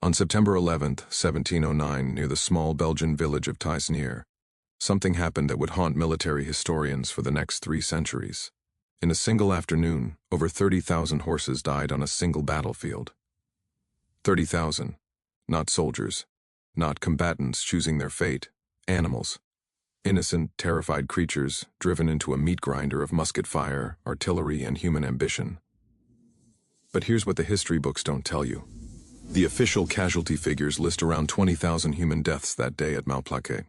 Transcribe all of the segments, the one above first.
On September 11th, 1709, near the small Belgian village of Taisnières, something happened that would haunt military historians for the next 3 centuries. In a single afternoon, over 30,000 horses died on a single battlefield. 30,000. Not soldiers. Not combatants choosing their fate. Animals. Innocent, terrified creatures driven into a meat grinder of musket fire, artillery, and human ambition. But here's what the history books don't tell you. The official casualty figures list around 20,000 human deaths that day at Malplaquet.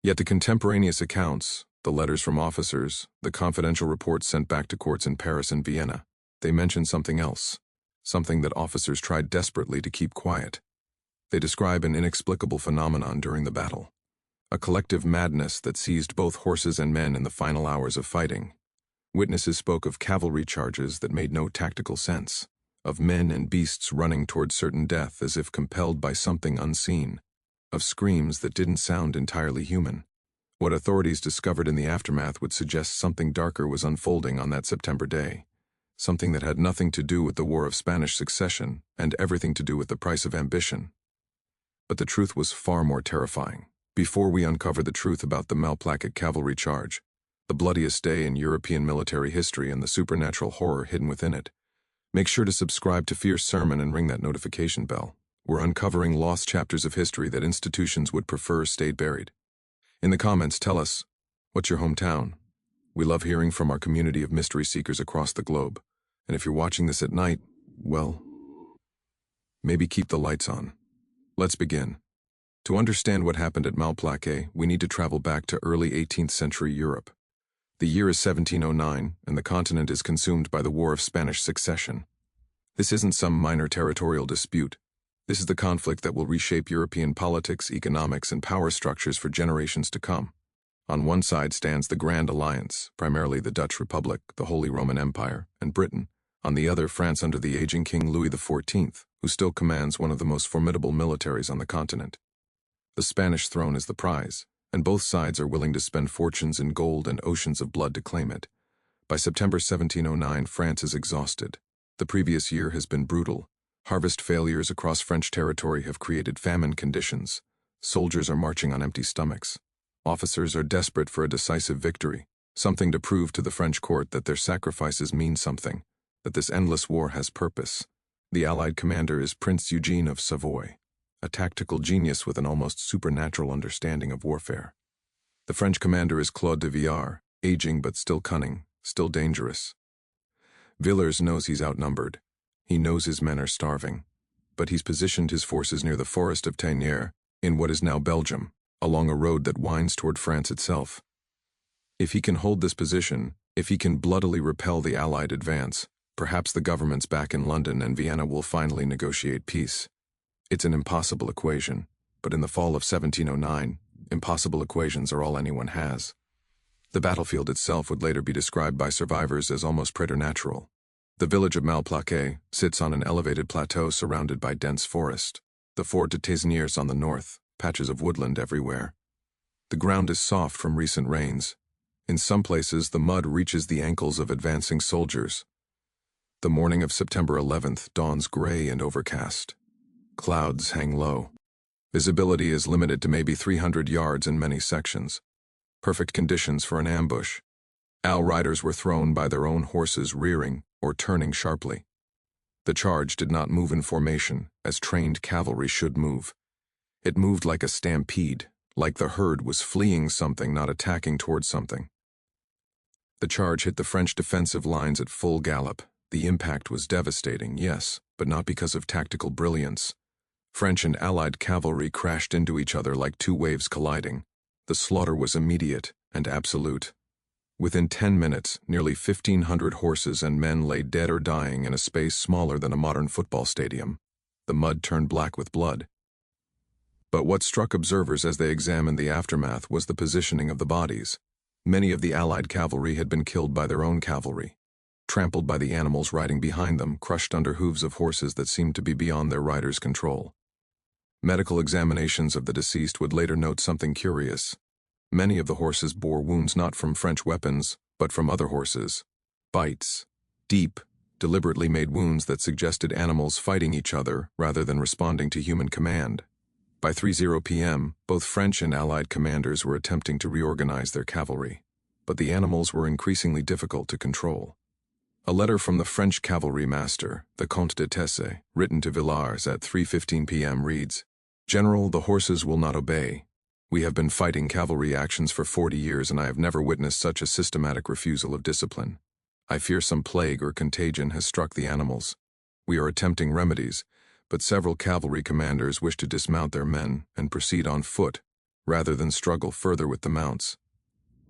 Yet the contemporaneous accounts, the letters from officers, the confidential reports sent back to courts in Paris and Vienna, they mention something else, something that officers tried desperately to keep quiet. They describe an inexplicable phenomenon during the battle, a collective madness that seized both horses and men in the final hours of fighting. Witnesses spoke of cavalry charges that made no tactical sense, of men and beasts running towards certain death as if compelled by something unseen, of screams that didn't sound entirely human. What authorities discovered in the aftermath would suggest something darker was unfolding on that September day, something that had nothing to do with the War of Spanish Succession and everything to do with the price of ambition. But the truth was far more terrifying. Before we uncover the truth about the Malplaquet cavalry charge, the bloodiest day in European military history and the supernatural horror hidden within it, make sure to subscribe to Fierce Sermon and ring that notification bell. We're uncovering lost chapters of history that institutions would prefer stayed buried. In the comments, tell us, what's your hometown? We love hearing from our community of mystery seekers across the globe. And if you're watching this at night, well, maybe keep the lights on. Let's begin. To understand what happened at Malplaquet, we need to travel back to early 18th century Europe. The year is 1709, and the continent is consumed by the War of Spanish Succession. This isn't some minor territorial dispute. This is the conflict that will reshape European politics, economics, and power structures for generations to come. On one side stands the Grand Alliance, primarily the Dutch Republic, the Holy Roman Empire, and Britain. On the other, France under the aging King Louis XIV, who still commands one of the most formidable militaries on the continent. The Spanish throne is the prize, and both sides are willing to spend fortunes in gold and oceans of blood to claim it. By September 1709, France is exhausted. The previous year has been brutal. Harvest failures across French territory have created famine conditions. Soldiers are marching on empty stomachs. Officers are desperate for a decisive victory, something to prove to the French court that their sacrifices mean something, that this endless war has purpose. The Allied commander is Prince Eugene of Savoy, a tactical genius with an almost supernatural understanding of warfare. The French commander is Claude de Villars, aging but still cunning, still dangerous. Villars knows he's outnumbered. He knows his men are starving, but he's positioned his forces near the forest of Taisnières, in what is now Belgium, along a road that winds toward France itself. If he can hold this position, if he can bloodily repel the Allied advance, perhaps the governments back in London and Vienna will finally negotiate peace. It's an impossible equation, but in the fall of 1709, impossible equations are all anyone has. The battlefield itself would later be described by survivors as almost preternatural. The village of Malplaquet sits on an elevated plateau surrounded by dense forest. The fort de Taisnières on the north, patches of woodland everywhere. The ground is soft from recent rains. In some places, the mud reaches the ankles of advancing soldiers. The morning of September 11th dawns gray and overcast. Clouds hang low. Visibility is limited to maybe 300 yards in many sections. Perfect conditions for an ambush. Riders were thrown by their own horses rearing or turning sharply. The charge did not move in formation, as trained cavalry should move. It moved like a stampede, like the herd was fleeing something, not attacking towards something. The charge hit the French defensive lines at full gallop. The impact was devastating, yes, but not because of tactical brilliance. French and Allied cavalry crashed into each other like two waves colliding. The slaughter was immediate and absolute. Within 10 minutes, nearly 1,500 horses and men lay dead or dying in a space smaller than a modern football stadium. The mud turned black with blood. But what struck observers as they examined the aftermath was the positioning of the bodies. Many of the Allied cavalry had been killed by their own cavalry, trampled by the animals riding behind them, crushed under hooves of horses that seemed to be beyond their riders' control. Medical examinations of the deceased would later note something curious. Many of the horses bore wounds not from French weapons, but from other horses. Bites. Deep, deliberately made wounds that suggested animals fighting each other rather than responding to human command. By 3:00 p.m., both French and Allied commanders were attempting to reorganize their cavalry, but the animals were increasingly difficult to control. A letter from the French cavalry master, the Comte de Tesse, written to Villars at 3:15 p.m. reads, "General, the horses will not obey. We have been fighting cavalry actions for 40 years and I have never witnessed such a systematic refusal of discipline. I fear some plague or contagion has struck the animals. We are attempting remedies, but several cavalry commanders wish to dismount their men and proceed on foot, rather than struggle further with the mounts."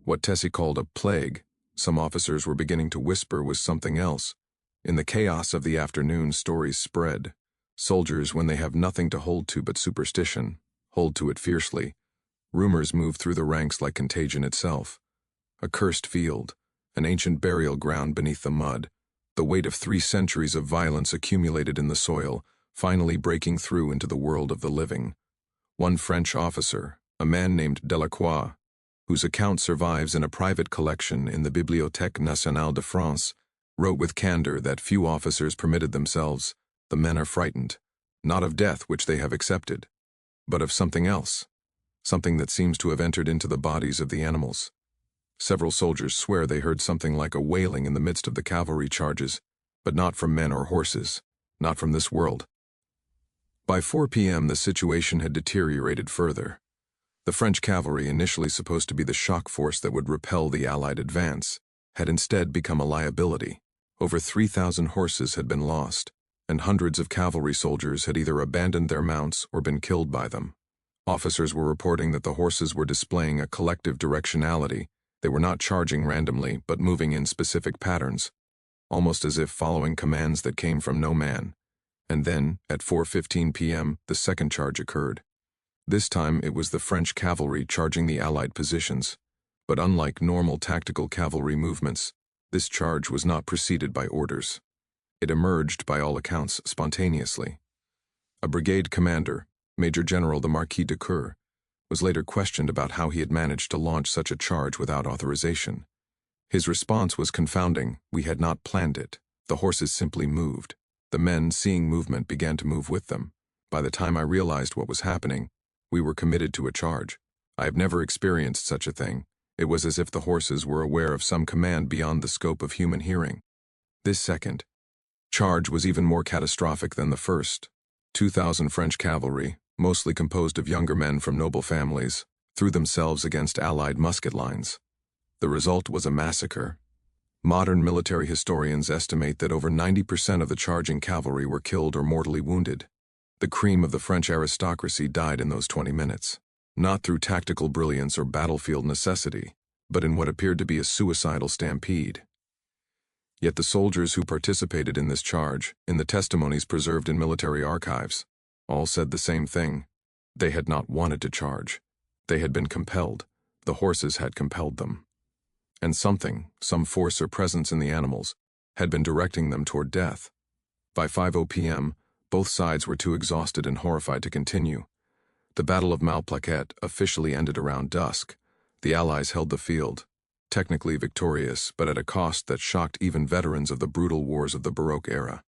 What Tesse called a plague, some officers were beginning to whisper was something else. In the chaos of the afternoon, stories spread. Soldiers, when they have nothing to hold to but superstition, hold to it fiercely. Rumors move through the ranks like contagion itself. A cursed field, an ancient burial ground beneath the mud, the weight of 3 centuries of violence accumulated in the soil, finally breaking through into the world of the living. One French officer, a man named Delacroix, whose account survives in a private collection in the Bibliothèque Nationale de France, wrote with candor that few officers permitted themselves. The men are frightened, not of death which they have accepted, but of something else, something that seems to have entered into the bodies of the animals. Several soldiers swear they heard something like a wailing in the midst of the cavalry charges, but not from men or horses, not from this world. By 4 p.m. the situation had deteriorated further. The French cavalry, initially supposed to be the shock force that would repel the Allied advance, had instead become a liability. Over 3,000 horses had been lost, and hundreds of cavalry soldiers had either abandoned their mounts or been killed by them. Officers were reporting that the horses were displaying a collective directionality. They were not charging randomly, but moving in specific patterns, almost as if following commands that came from no man. And then, at 4:15 p.m., the second charge occurred. This time it was the French cavalry charging the Allied positions. But unlike normal tactical cavalry movements, this charge was not preceded by orders. It emerged, by all accounts, spontaneously. A brigade commander, Major General the Marquis de Coeur, was later questioned about how he had managed to launch such a charge without authorization. His response was confounding. "We had not planned it. The horses simply moved. The men, seeing movement, began to move with them. By the time I realized what was happening, we were committed to a charge. I have never experienced such a thing. It was as if the horses were aware of some command beyond the scope of human hearing." This second charge was even more catastrophic than the first. 2,000 French cavalry, mostly composed of younger men from noble families, threw themselves against Allied musket lines. The result was a massacre. Modern military historians estimate that over 90% of the charging cavalry were killed or mortally wounded. The cream of the French aristocracy died in those 20 minutes, not through tactical brilliance or battlefield necessity, but in what appeared to be a suicidal stampede. Yet the soldiers who participated in this charge, in the testimonies preserved in military archives, all said the same thing. They had not wanted to charge. They had been compelled. The horses had compelled them. And something, some force or presence in the animals, had been directing them toward death. By 5:00 p.m., both sides were too exhausted and horrified to continue. The Battle of Malplaquet officially ended around dusk. The Allies held the field, technically victorious, but at a cost that shocked even veterans of the brutal wars of the Baroque era.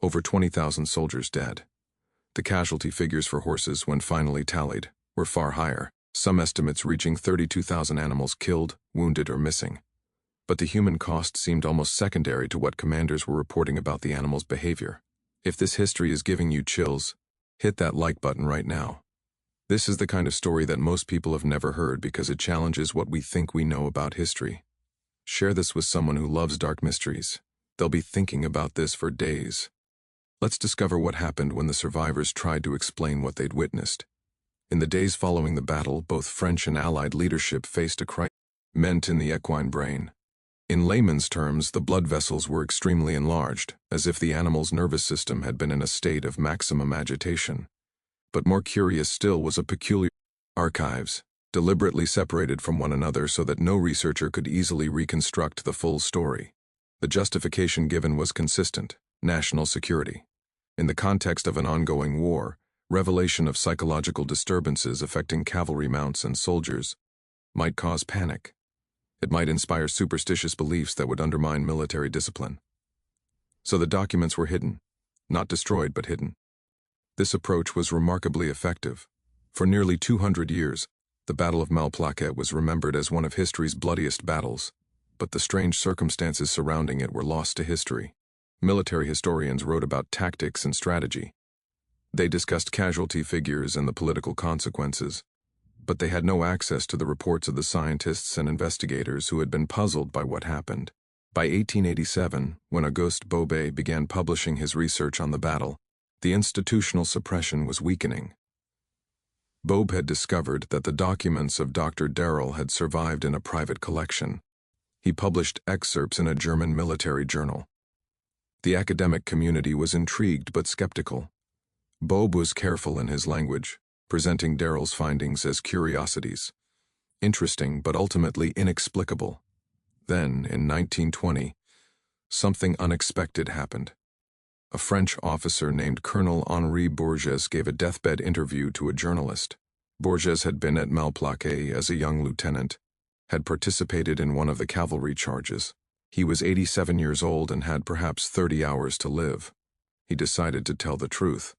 Over 20,000 soldiers dead. The casualty figures for horses, when finally tallied, were far higher, some estimates reaching 32,000 animals killed, wounded, or missing. But the human cost seemed almost secondary to what commanders were reporting about the animals' behavior. If this history is giving you chills, hit that like button right now. This is the kind of story that most people have never heard because it challenges what we think we know about history. Share this with someone who loves dark mysteries. They'll be thinking about this for days. Let's discover what happened when the survivors tried to explain what they'd witnessed. In the days following the battle, both French and Allied leadership faced a crisis meant in the equine brain. In layman's terms, the blood vessels were extremely enlarged, as if the animal's nervous system had been in a state of maximum agitation. But more curious still was a peculiar archives, deliberately separated from one another so that no researcher could easily reconstruct the full story. The justification given was consistent: national security. In the context of an ongoing war, revelation of psychological disturbances affecting cavalry mounts and soldiers might cause panic. It might inspire superstitious beliefs that would undermine military discipline. So the documents were hidden. Not destroyed, but hidden. This approach was remarkably effective. For nearly 200 years, the Battle of Malplaquet was remembered as one of history's bloodiest battles, but the strange circumstances surrounding it were lost to history. Military historians wrote about tactics and strategy. They discussed casualty figures and the political consequences, but they had no access to the reports of the scientists and investigators who had been puzzled by what happened. By 1887, when Auguste Bobet began publishing his research on the battle, the institutional suppression was weakening. Bobe had discovered that the documents of Dr. Darrell had survived in a private collection. He published excerpts in a German military journal. The academic community was intrigued but skeptical. Bobe was careful in his language, presenting Darrell's findings as curiosities, interesting but ultimately inexplicable. Then, in 1920, something unexpected happened. A French officer named Colonel Henri Bourges gave a deathbed interview to a journalist. Bourges had been at Malplaquet as a young lieutenant, had participated in one of the cavalry charges. He was 87 years old and had perhaps 30 hours to live. He decided to tell the truth.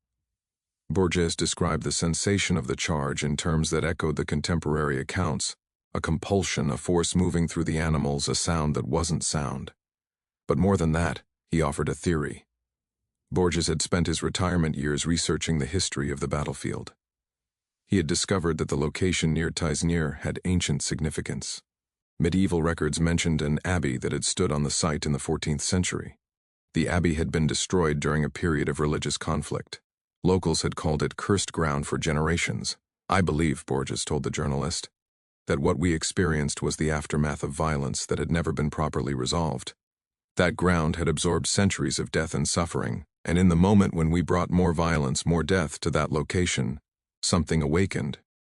Bourges described the sensation of the charge in terms that echoed the contemporary accounts: a compulsion, a force moving through the animals, a sound that wasn't sound. But more than that, he offered a theory. Bourges had spent his retirement years researching the history of the battlefield. He had discovered that the location near Taisnières had ancient significance. Medieval records mentioned an abbey that had stood on the site in the 14th century. The abbey had been destroyed during a period of religious conflict. Locals had called it cursed ground for generations. "I believe," Bourges told the journalist, "that what we experienced was the aftermath of violence that had never been properly resolved. That ground had absorbed centuries of death and suffering, and in the moment when we brought more violence, more death to that location, something awakened."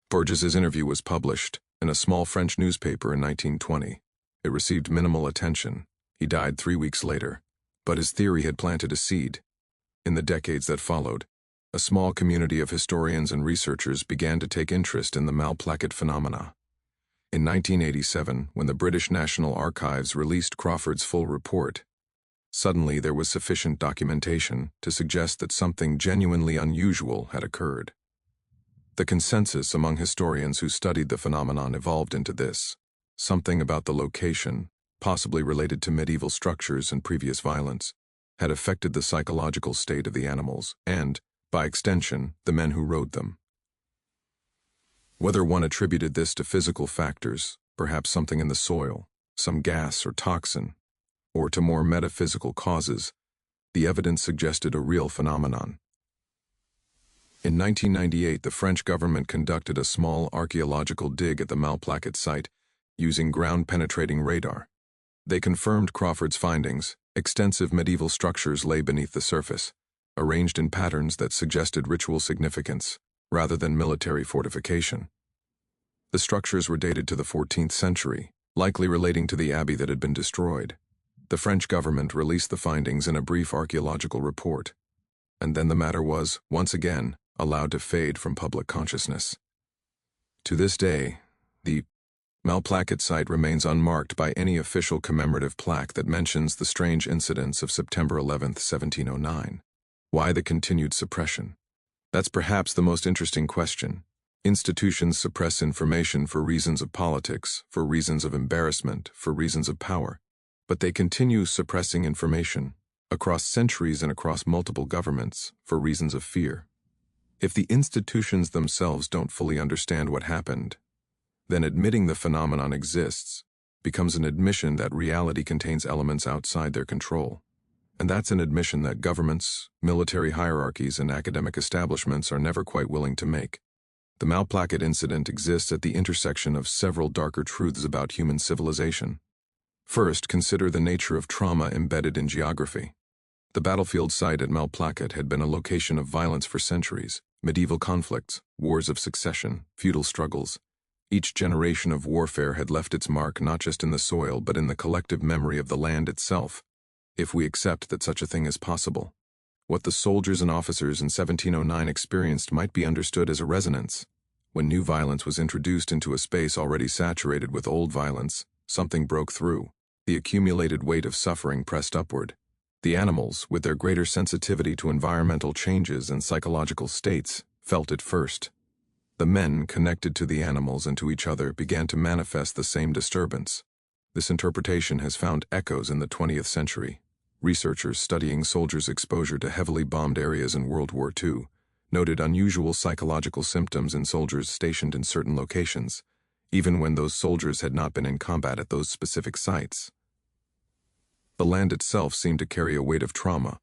Bourges's interview was published in a small French newspaper in 1920. It received minimal attention. He died 3 weeks later, but his theory had planted a seed. In the decades that followed, a small community of historians and researchers began to take interest in the Malplaquet phenomena. In 1987, when the British National Archives released Crawford's full report, suddenly there was sufficient documentation to suggest that something genuinely unusual had occurred. The consensus among historians who studied the phenomenon evolved into this: something about the location, possibly related to medieval structures and previous violence, had affected the psychological state of the animals and, by extension, the men who rode them. Whether one attributed this to physical factors, perhaps something in the soil, some gas or toxin, or to more metaphysical causes, the evidence suggested a real phenomenon. In 1998, the French government conducted a small archaeological dig at the Malplaquet site using ground-penetrating radar. They confirmed Crawford's findings. Extensive medieval structures lay beneath the surface, arranged in patterns that suggested ritual significance, rather than military fortification. The structures were dated to the 14th century, likely relating to the abbey that had been destroyed. The French government released the findings in a brief archaeological report, and then the matter was, once again, allowed to fade from public consciousness. To this day, the Malplaquet site remains unmarked by any official commemorative plaque that mentions the strange incidents of September 11, 1709. Why the continued suppression? That's perhaps the most interesting question. Institutions suppress information for reasons of politics, for reasons of embarrassment, for reasons of power. But they continue suppressing information, across centuries and across multiple governments, for reasons of fear. If the institutions themselves don't fully understand what happened, then admitting the phenomenon exists becomes an admission that reality contains elements outside their control. And that's an admission that governments, military hierarchies, and academic establishments are never quite willing to make. The Malplaquet incident exists at the intersection of several darker truths about human civilization. First, consider the nature of trauma embedded in geography. The battlefield site at Malplaquet had been a location of violence for centuries: medieval conflicts, wars of succession, feudal struggles. Each generation of warfare had left its mark not just in the soil but in the collective memory of the land itself, if we accept that such a thing is possible. What the soldiers and officers in 1709 experienced might be understood as a resonance. When new violence was introduced into a space already saturated with old violence, something broke through. The accumulated weight of suffering pressed upward. The animals, with their greater sensitivity to environmental changes and psychological states, felt it first. The men, connected to the animals and to each other, began to manifest the same disturbance. This interpretation has found echoes in the 20th century. Researchers studying soldiers' exposure to heavily bombed areas in World War II noted unusual psychological symptoms in soldiers stationed in certain locations, even when those soldiers had not been in combat at those specific sites. The land itself seemed to carry a weight of trauma.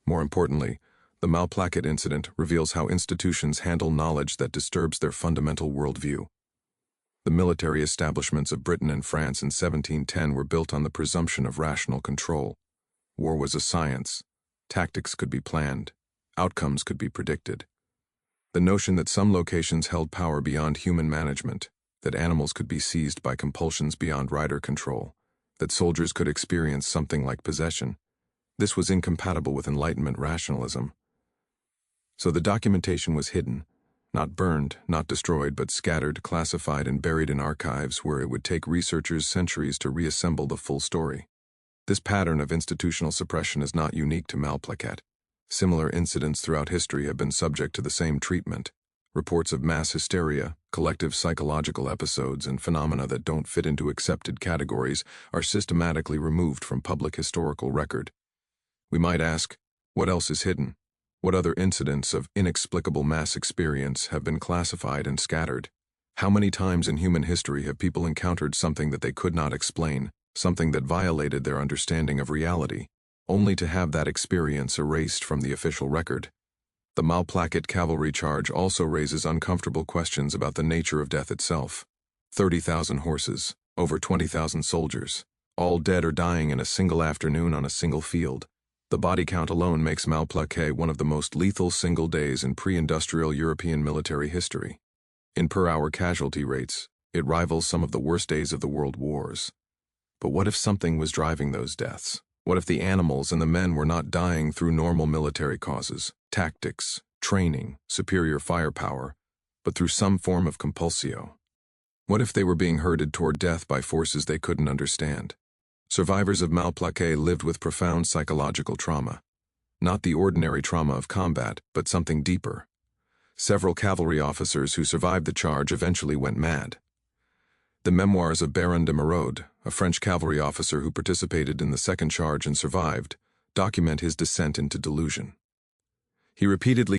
More importantly, the Malplaquet incident reveals how institutions handle knowledge that disturbs their fundamental worldview. The military establishments of Britain and France in 1710 were built on the presumption of rational control. War was a science. Tactics could be planned. Outcomes could be predicted. The notion that some locations held power beyond human management, that animals could be seized by compulsions beyond rider control, that soldiers could experience something like possession, this was incompatible with Enlightenment rationalism. So the documentation was hidden, not burned, not destroyed, but scattered, classified, and buried in archives where it would take researchers centuries to reassemble the full story. This pattern of institutional suppression is not unique to Malplaquet. Similar incidents throughout history have been subject to the same treatment. Reports of mass hysteria, collective psychological episodes, and phenomena that don't fit into accepted categories are systematically removed from public historical record. We might ask, what else is hidden? What other incidents of inexplicable mass experience have been classified and scattered? How many times in human history have people encountered something that they could not explain, something that violated their understanding of reality, only to have that experience erased from the official record? The Malplaquet cavalry charge also raises uncomfortable questions about the nature of death itself. 30,000 horses, over 20,000 soldiers, all dead or dying in a single afternoon on a single field. The body count alone makes Malplaquet one of the most lethal single days in pre-industrial European military history. In per-hour casualty rates, it rivals some of the worst days of the world wars. But what if something was driving those deaths? What if the animals and the men were not dying through normal military causes, tactics, training, superior firepower, but through some form of compulsio? What if they were being herded toward death by forces they couldn't understand? Survivors of Malplaquet lived with profound psychological trauma. Not the ordinary trauma of combat, but something deeper. Several cavalry officers who survived the charge eventually went mad. The memoirs of Baron de Merode, a French cavalry officer who participated in the second charge and survived, document his descent into delusion. He repeatedly